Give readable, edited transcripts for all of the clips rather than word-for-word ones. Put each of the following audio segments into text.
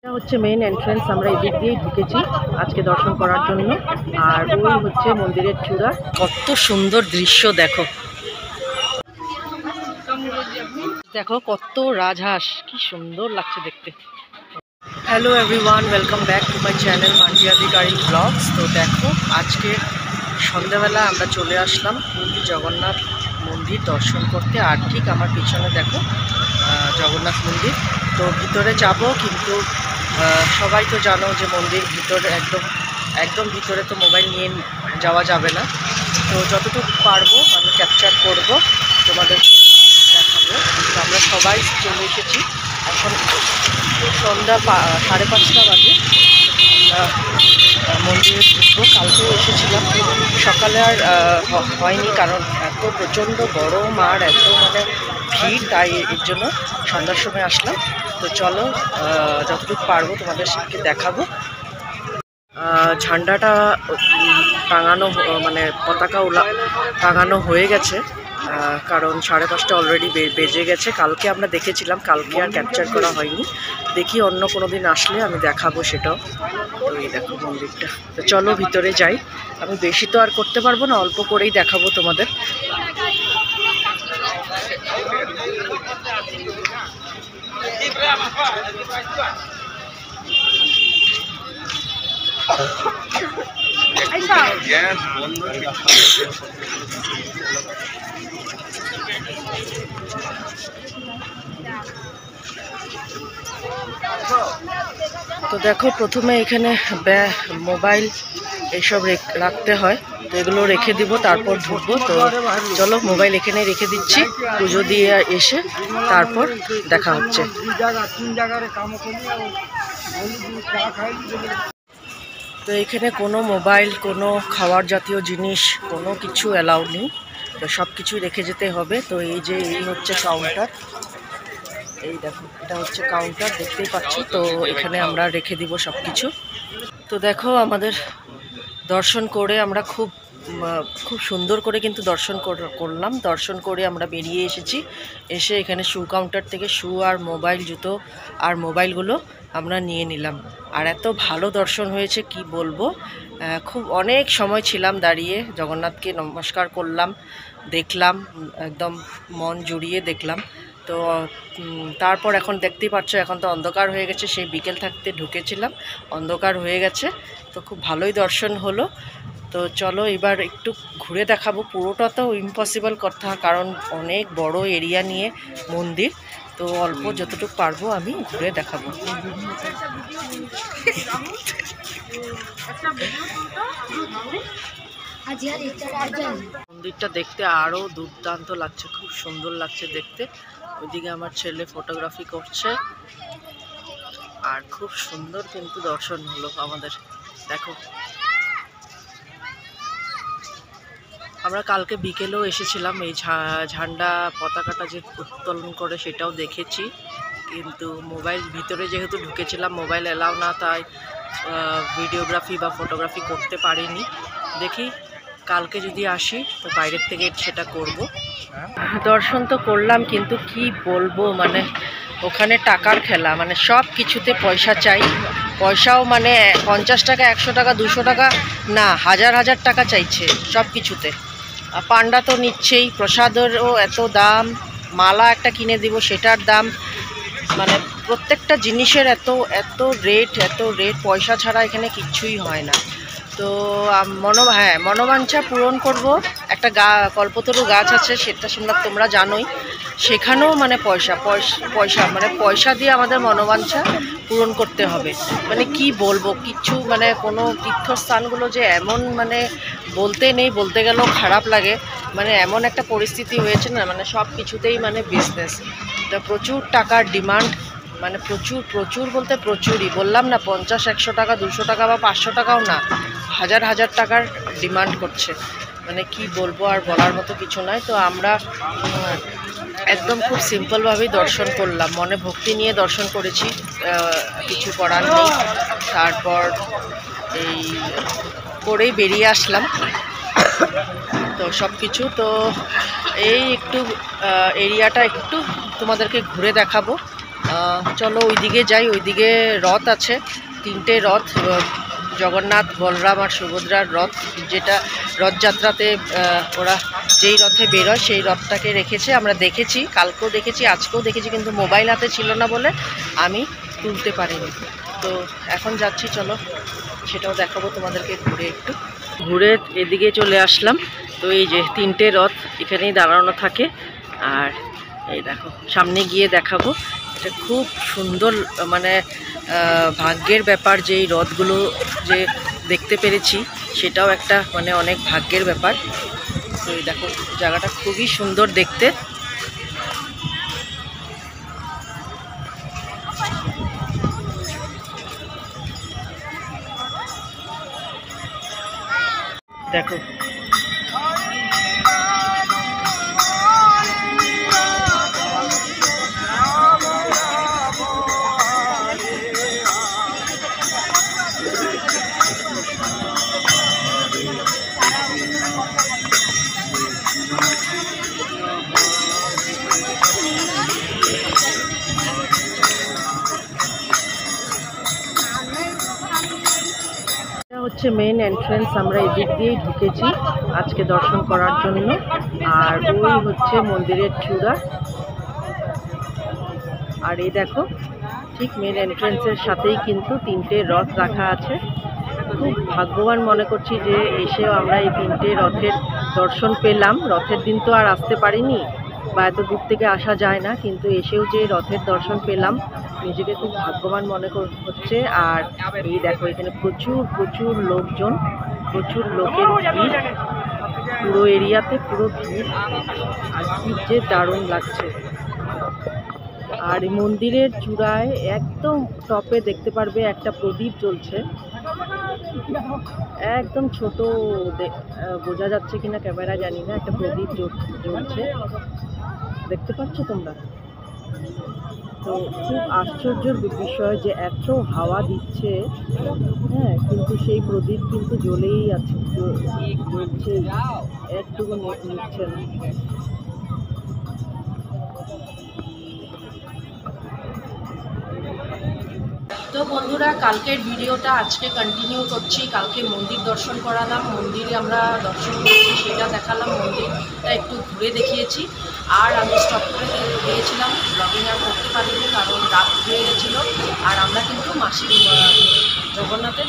এটা হচ্ছে main entrance. আমরা এদিক দিয়েই ঢুকেছি আজকে দর্শন করার জন্য। আর ওই হচ্ছে মন্দিরের চূড়া। কত সুন্দর দৃশ্য দেখো, দেখো কত রাজহাঁস, কি সুন্দর লাগছে দেখতে। Hello everyone, welcome back to my channel Manji Adhikari blogs. তো দেখো আজকে সন্ধ্যাবেলা আমরা চলে আসলাম পুরী জগন্নাথ মন্দির দর্শন করতে। আর ঠিক আমার পিছনে দেখো জগন্নাথ মন্দির। তো ভিতরে যাব, কিন্তু সবাই তো জানো যে মন্দির ভিতরে একদম ভিতরে তো মোবাইল নিয়ে যাওয়া যাবে না। তো যতটুকু পারবো আমি ক্যাপচার করব, তোমাদেরকে দেখাবো। তো আমরা সবাই চলে এসেছি, এখন সন্ধ্যা 5:30 বাজে। আমরা মন্দিরে ঢুকবো। কালকেও এসেছিলাম, সকালে আর হয়নি, কারণ এত প্রচণ্ড গরম আর এত মানে ভিড়, তাই এর জন্য সন্ধ্যার সময় আসলাম। তো চলো যতটুকু পারবো তোমাদেরকে দেখাবো। ঝান্ডাটা টাঙানো, মানে পতাকা টাঙানো হয়ে গেছে, কারণ 5:30 অলরেডি বেজে গেছে। কালকে আমরা দেখেছিলাম, কালকে আর ক্যাপচার করা হয়নি। দেখি অন্য কোনো দিন আসলে আমি দেখাবো সেটাও। তো এই দেখো মন্দিরটা। তো চলো ভিতরে যাই। আমি বেশি তো আর করতে পারবো না, অল্প করেই দেখাবো তোমাদের। তো দেখো প্রথমে এখানে মোবাইল এইসব রাখতে হয়, তো এগুলো রেখে দিব, তারপর ঢুকবো। তো চলো মোবাইল এখানে রেখে দিচ্ছি, পুজো দিয়ে এসে তারপর দেখা হচ্ছে। তো এখানে কোনো মোবাইল, কোনো খাওয়ার জাতীয় জিনিস, কোনো কিছু অ্যালাউড নেই। তো সব কিছুই রেখে যেতে হবে। তো এই হচ্ছে কাউন্টার। এই দেখো এটা হচ্ছে কাউন্টার, দেখতেই পাচ্ছ। তো এখানে আমরা রেখে দিব সব কিছু। তো দেখো আমাদের দর্শন করে আমরা খুব সুন্দর করে কিন্তু দর্শন করলাম। দর্শন করে আমরা বেরিয়ে এসেছি। এসে এখানে শু কাউন্টার থেকে শু আর মোবাইল, জুতো আর মোবাইলগুলো আমরা নিয়ে নিলাম। আর এত ভালো দর্শন হয়েছে কি বলবো। খুব অনেক সময় ছিলাম দাঁড়িয়ে, জগন্নাথকে নমস্কার করলাম, দেখলাম, একদম মন জুড়িয়ে দেখলাম। তো তারপর এখন দেখতেই পাচ্ছ, এখন তো অন্ধকার হয়ে গেছে। সেই বিকেল থাকতে ঢুকেছিলাম, অন্ধকার হয়ে গেছে। তো খুব ভালোই দর্শন হলো। তো চলো এবার একটু ঘুরে দেখাবো। পুরোটা তো ইম্পসিবল কথা, কারণ অনেক বড় এরিয়া নিয়ে মন্দির। তো অল্প যতটুকু পারবো আমি ঘুরে দেখাবো। মন্দিরটা দেখতে আরও দুর্দান্ত লাগছে, খুব সুন্দর লাগছে দেখতে। ওইদিকে আমার ছেলে ফটোগ্রাফি করছে, আর খুব সুন্দর কিন্তু দর্শন হলো আমাদের। দেখো আমরা কালকে বিকেলেও এসেছিলাম, এই ঝান্ডা পতাকাটা যে উত্তোলন করে সেটাও দেখেছি, কিন্তু মোবাইল ভিতরে যেহেতু ঢুকেছিলাম, মোবাইল এলাও না, তাই ভিডিওগ্রাফি বা ফটোগ্রাফি করতে পারিনি। দেখি কালকে যদি আসি তো বাইরের থেকে সেটা করব। দর্শন তো করলাম, কিন্তু কি বলবো, মানে ওখানে টাকার খেলা, মানে সব কিছুতে পয়সা চাই। পয়সাও মানে 50 টাকা, 100 টাকা, 200 টাকা না, হাজার হাজার টাকা চাইছে সব কিছুতে। পান্ডা তো নিচ্ছেই, প্রসাদেরও এত দাম, মালা একটা কিনে দিব সেটার দাম, মানে প্রত্যেকটা জিনিসের এত রেট, পয়সা ছাড়া এখানে কিচ্ছুই হয় না। তো মনোবাঞ্ছা পূরণ করব। একটা কল্পতরু গাছ আছে, সেটা তোমরা জানোই, সেখানেও মানে পয়সা দিয়ে আমাদের মনোবাঞ্ছা পূরণ করতে হবে। মানে কি বলবো, কিচ্ছু মানে কোনো তীর্থস্থানগুলো যে এমন, মানে বলতে গেলেও খারাপ লাগে। মানে এমন একটা পরিস্থিতি হয়েছে না, মানে সব কিছুতেই মানে বিজনেস। তো প্রচুর টাকার ডিমান্ড, মানে প্রচুর বলতে প্রচুরই, বললাম না, 50, 100 টাকা, 200 টাকা বা 500 টাকাও না, হাজার হাজার টাকার ডিমান্ড করছে। মানে কি বলবো, আর বলার মতো কিছু নয়। তো আমরা একদম খুব সিম্পলভাবেই দর্শন করলাম, মনে ভক্তি নিয়ে দর্শন করেছি, কিছু করার নেই। তারপর এই করেই বেরিয়ে আসলাম। তো সব কিছু তো এই একটু এরিয়াটা একটু তোমাদেরকে ঘুরে দেখাবো। চলো ওইদিকে যাই, ওইদিকে রথ আছে, 3টে রথ, জগন্নাথ, বলরাম আর সুভদ্রার রথ, যেটা রথযাত্রাতে ওরা যেই রথে বেরোয় সেই রথটাকে রেখেছে। আমরা দেখেছি, কালকেও দেখেছি, আজকেও দেখেছি, কিন্তু মোবাইল হাতে ছিল না বলে আমি তুলতে পারিনি। তো এখন যাচ্ছি, চলো সেটাও দেখাবো তোমাদেরকে ঘুরে। একটু ঘুরে এদিকে চলে আসলাম। তো এই যে 3টে রথ এখানেই দাঁড়ানো থাকে, আর এই দেখো সামনে গিয়ে দেখাবো। এটা খুব সুন্দর, মানে ভাগ্যের ব্যাপার যে এই রথগুলো যে দেখতে পেরেছি, সেটাও একটা মানে অনেক ভাগ্যের ব্যাপার। তো এই দেখো জায়গাটা খুবই সুন্দর দেখতে। দেখো হচ্ছে মেন এন্ট্রেন্স। আমরা এদিক দিয়েই ঢুকেছি আজকে দর্শন করার জন্য। আর ওই হচ্ছে মন্দিরের চূড়া। আর এই দেখো ঠিক মেন এন্ট্রেন্সের সাথেই কিন্তু 3টে রথ রাখা আছে। খুব ভাগ্যবান মনে করছি যে এসেও আমরা এই 3টে রথের দর্শন পেলাম। রথের দিন তো আর আসতে পারিনি, বা এত দূর থেকে আসা যায় না, কিন্তু এসেও যে রথের দর্শন পেলাম নিজেকে খুব ভাগ্যবান মনে হচ্ছে। আর এই দেখো এখানে প্রচুর প্রচুর লোকজন, প্রচুর লোকের ভিড়, পুরো এরিয়াতে পুরো ভিড়, আর কি যে দারুণ লাগছে। আর এই মন্দিরের চূড়ায় একদম টপে দেখতে পারবে একটা প্রদীপ জ্বলছে, একদম ছোট, বোঝা যাচ্ছে কিনা ক্যামেরা জানি না, একটা প্রদীপ জ্বলছে, দেখতে পাচ্ছ তোমরা? তো খুব আশ্চর্যের বিষয় যে এত হাওয়া দিচ্ছে, হ্যাঁ, কিন্তু সেই প্রদীপ কিন্তু জ্বলেই আছে, জ্বলছে, একটুকু নিচ্ছে না। তো বন্ধুরা, কালকের ভিডিওটা আজকে কন্টিনিউ করছি। কালকে মন্দির দর্শন করালাম, মন্দিরে আমরা দর্শন করছি সেটা দেখালাম, মন্দিরটা একটু ঘুরে দেখিয়েছি। আর আমি স্টপ করে দিয়েছিলাম, ব্লগিং আর করতে পারিনি কারণ রাত হয়ে গেছিলো। আর আমরা কিন্তু জগন্নাথের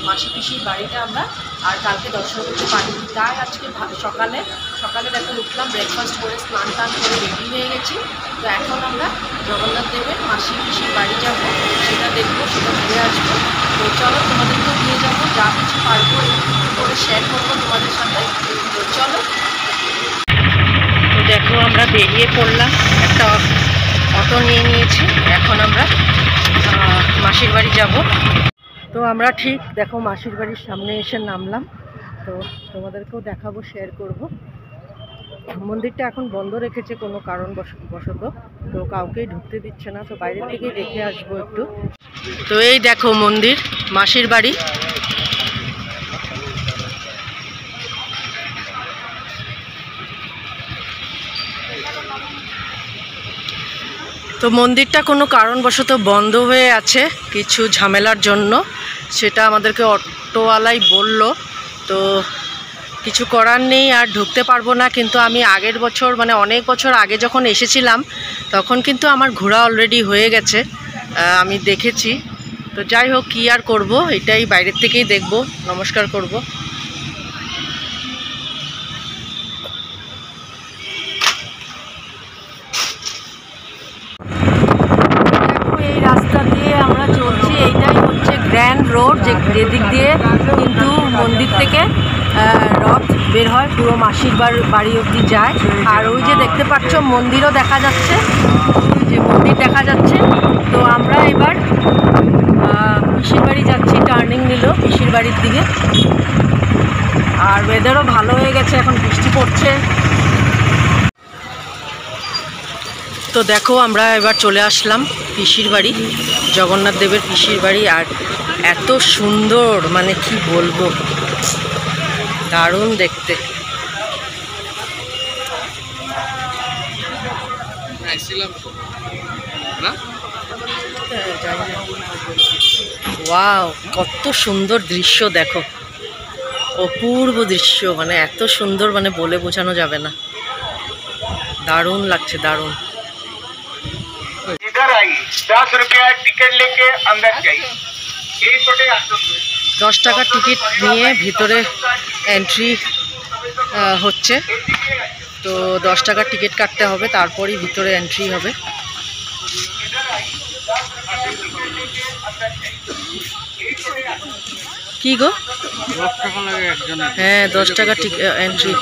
মাসি পিসির বাড়িটা আমরা আর কালকে দর্শন করতে পারিনি। তাই আজকে সকালে দেখো উঠলাম, ব্রেকফাস্ট করে স্নান টান করে রেডি হয়ে গেছি। তো এখন আমরা জগন্নাথ দেবের মাসি পিসির বাড়ি যাব, সেটা দেখবো, সেটা ঘুরে আসবো। তো চলো তোমাদেরকেও নিয়ে যাবো, যা কিছু পারবো একটু করে শেয়ার করবো তোমাদের সাথে। তো চলো। তো দেখো আমরা বেরিয়ে পড়লাম, একটা অটো নিয়ে নিয়েছি, এখন আমরা মাসির বাড়ি যাব। তো আমরা ঠিক দেখো মাসির বাড়ির সামনে এসে নামলাম। তো তোমাদেরকেও দেখাবো, শেয়ার করব। মন্দিরটা এখন বন্ধ রেখেছে কোনো কারণবশত, তো কাউকেই ঢুকতে দিচ্ছে না, তো বাইরে থেকেই দেখে আসবো একটু। তো এই দেখো মন্দির, মাসির বাড়ি। তো মন্দিরটা কোনো কারণবশত বন্ধ হয়ে আছে কিছু ঝামেলার জন্য, সেটা আমাদেরকে অটোওয়ালাই বলল। তো কিছু করার নেই, আর ঢুকতে পারবো না। কিন্তু আমি আগের বছর, মানে অনেক বছর আগে যখন এসেছিলাম, তখন কিন্তু আমার ঘোরা অলরেডি হয়ে গেছে, আমি দেখেছি। তো যাই হোক, কী আর করবো, এটাই বাইরের থেকেই দেখব, নমস্কার করব। এই রাস্তা দিয়ে আমরা চলছি, এইটাই হচ্ছে গ্র্যান্ড রোড, যেদিক দিয়ে কিন্তু মন্দির থেকে রথ বের হয়, পুরো মাসির বাড়ি অবধি যায়। আর ওই যে দেখতে পাচ্ছ মন্দিরও দেখা যাচ্ছে, ওই যে মন্দির দেখা যাচ্ছে। তো আমরা এবার পিসির বাড়ি যাচ্ছি, টার্নিং নিল পিসির বাড়ির দিকে। আর ওয়েদারও ভালো হয়ে গেছে, এখন বৃষ্টি পড়ছে। তো দেখো আমরা এবার চলে আসলাম পিসির বাড়ি, জগন্নাথ দেবের পিসির বাড়ি। আর এত সুন্দর, মানে কি বলবো, দারুণ দেখতে। ওয়াও, কত সুন্দর দৃশ্য দেখো, অপূর্ব দৃশ্য, মানে এত সুন্দর, মানে বলে বোঝানো যাবে না। দারুণ লাগছে, দারুণ। इधर आइए, 10 रुपया टिकट लेके अंदर जाइए। 10 টাকা টিকিট নিয়ে ভিতরে এন্ট্রি হচ্ছে। তো 10 টাকার টিকিট কাটতে হবে, তারপরই ভিতরে এন্ট্রি হবে। কি গো? 10 টাকা লাগে একজনের। হ্যাঁ, 10 টাকা এন্ট্রি।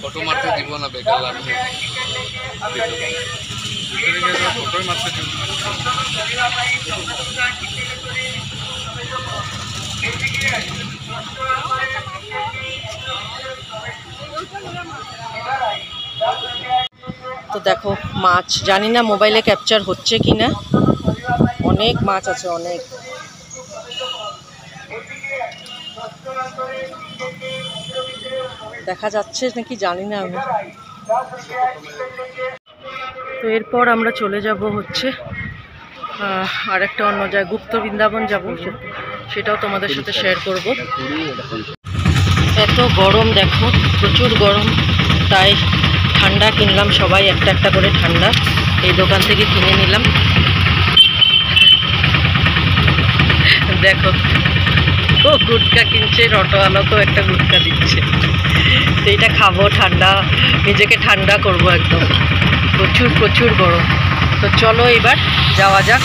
ফটো মারতে দিব না, বেকার লাগবে। ফটো মারতে দিব না। তো দেখো মাছ, জানি না মোবাইলে ক্যাপচার হচ্ছে কি না, অনেক মাছ আছে, অনেক। দেখা যাচ্ছে নাকি জানি না আমি। তো এরপর আমরা চলে যাব হচ্ছে আরেকটা অন্য জায়গায়, গুপ্ত বৃন্দাবন যাব, সেটাও তোমাদের সাথে শেয়ার করব। এত গরম দেখো, প্রচুর গরম, তাই ঠান্ডা কিনলাম সবাই, একটা একটা করে ঠান্ডা এই দোকান থেকে কিনে নিলাম। দেখো, ও গুটকা কিনছে, অটোওয়ালাকেও একটা গুটকা দিচ্ছে। তো এটা খাবো, ঠান্ডা, নিজেকে ঠান্ডা করব একদম, প্রচুর প্রচুর গরম। তো চলো এবার যাওয়া যাক।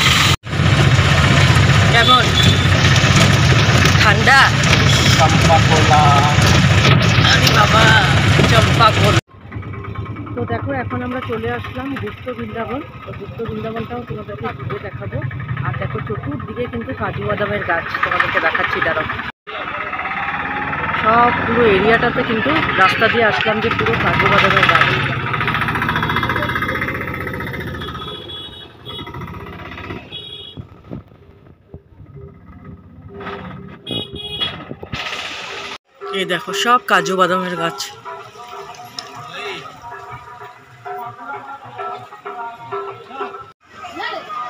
কেমন ঠান্ডা? চম্পা কোলা, আরে বাবা, চম্পা কোলা। তো দেখো এখন আমরা চলে আসলাম গুপ্ত বৃন্দাবন। তো গুপ্ত বৃন্দাবনটাও তোমাদেরকে ঘুরে দেখাবো। আর দেখো চতুর্দিকে কিন্তু কাজু বাদামের গাছ, তোমাদেরকে দেখাচ্ছি, দাঁড়াও। সব পুরো এরিয়াটাতে কিন্তু রাস্তা দিয়ে আসলাম যে পুরো কাজু বাদামের গাছ। এই দেখো সব কাজু বাদামের গাছ।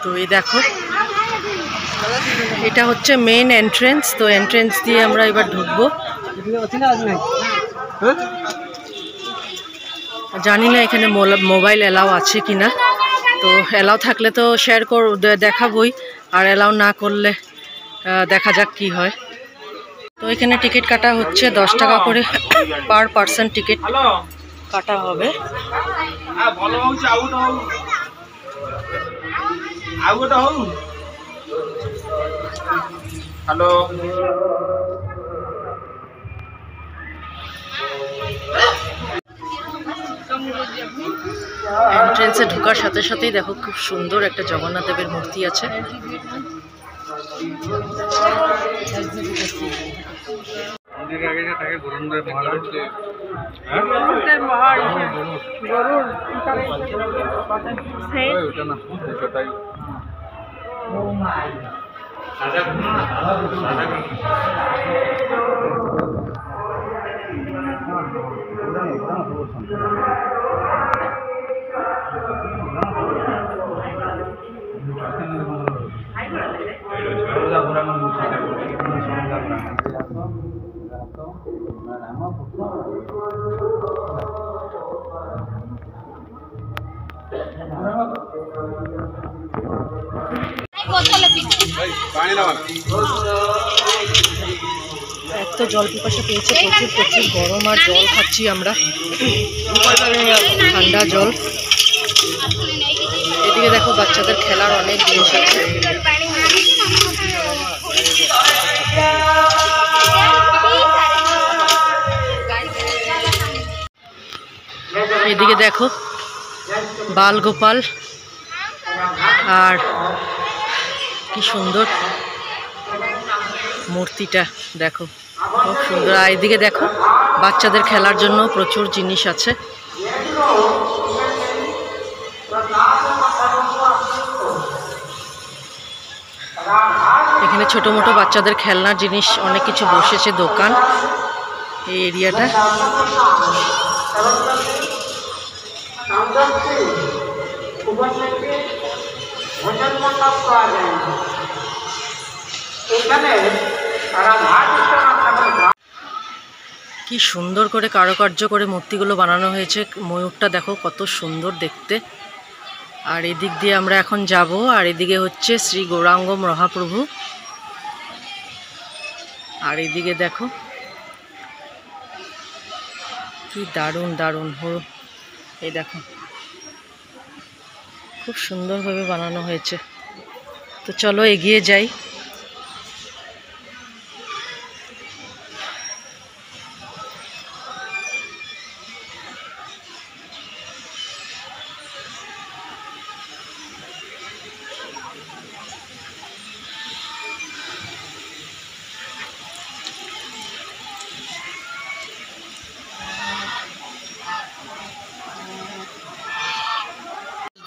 তো এই দেখো, এটা হচ্ছে মেন এন্ট্রেন্স। তো এন্ট্রেন্স দিয়ে আমরা এবার ঢুকবো। জানি না এখানে মোবাইল এলাও আছে কিনা। তো এলাও থাকলে তো শেয়ার দেখাবই, আর এলাও না করলে দেখা যাক কি হয়। তো এখানে টিকিট কাটা হচ্ছে 10 টাকা করে পার পার্সন টিকিট কাটা হবে। হ্যালো, এন্ট্রেন্সে ঢোকার সাথে সাথেই দেখো খুব সুন্দর একটা জগন্নাথ দেবের মূর্তি আছে। মন্দিরের আগে যে থাকে গরুড়ের মহারাজ, ওটা না, ওটাই। এত জল পিপাসা পেয়েছে, প্রচুর প্রচুর গরম, আর জল খাচ্ছি আমরা, ঠান্ডা জল। এদিকে দেখো বাচ্চাদের খেলার অনেক জিনিস আছে। এদিকে দেখো বাল গোপাল, আর কি সুন্দর মূর্তিটা দেখো, খুব সুন্দর। আর এদিকে দেখো বাচ্চাদের খেলার জন্য প্রচুর জিনিস আছে। এখানে ছোট মোটো বাচ্চাদের খেলনার জিনিস অনেক কিছু বসেছে দোকান এই এরিয়াটা। ভোজন মণ্ডপ পাওয়া যায় এখানে রাধাকৃষ্ণ ঠাকুর। কি সুন্দর করে কারুকার্য করে মূর্তিগুলো বানানো হয়েছে। ময়ূরটা দেখো কত সুন্দর দেখতে। আর এদিক দিয়ে আমরা এখন যাব। আর এদিকে হচ্ছে শ্রী গৌরাঙ্গ মহাপ্রভু। আর এদিকে দেখো কি দারুণ দারুণ এই দেখো খুব সুন্দরভাবে বানানো হয়েছে। তো চলো এগিয়ে যাই।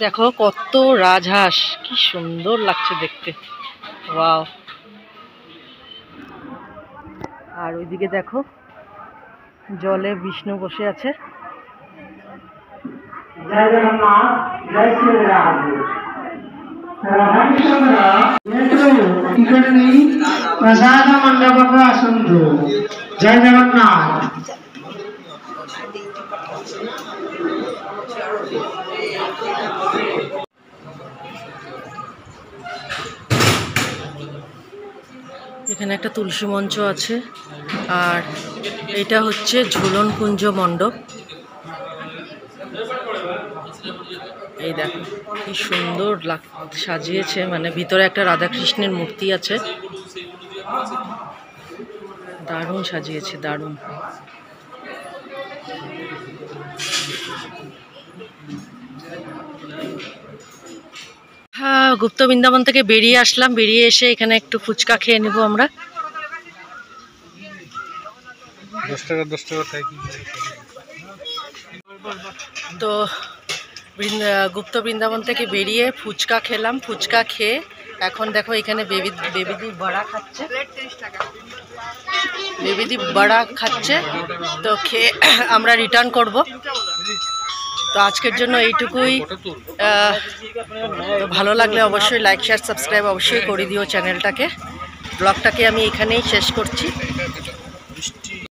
দেখো কত রাজহাঁস, কি সুন্দর লাগছে দেখতে। ওয়াও। আর ওইদিকে দেখো জলে বিষ্ণু বসে আছে। জয় জগন্নাথ, জয় শ্রীরাম। প্রসাদ মণ্ডপ আসন্তু। জয় জগন্নাথ। এখানে একটা তুলসী মঞ্চ আছে। আর এটা হচ্ছে ঝুলন কুঞ্জ মণ্ডপ। এই দেখো কি সুন্দর সাজিয়েছে, মানে ভিতরে একটা রাধাকৃষ্ণের মূর্তি আছে। দারুণ সাজিয়েছে, দারুণ। হ্যাঁ, গুপ্ত বৃন্দাবন থেকে বেরিয়ে আসলাম। বেরিয়ে এসে এখানে একটু ফুচকা খেয়ে নেব আমরা। 10 টাকা 10 টাকা তাই কি। তো গুপ্ত বৃন্দাবন থেকে বেরিয়ে ফুচকা খেলাম। ফুচকা খেয়ে এখন দেখো এখানে বেবিদি বড়া খাচ্ছে। বেবিদি বড়া খাচ্ছে। তো খেয়ে আমরা রিটার্ন করব। তো আজকের জন্য এইটুকুই। তো ভালো লাগলে অবশ্যই লাইক শেয়ার সাবস্ক্রাইব অবশ্যই করে দিও চ্যানেলটাকে। ব্লগটাকে আমি এখানেই শেষ করছি।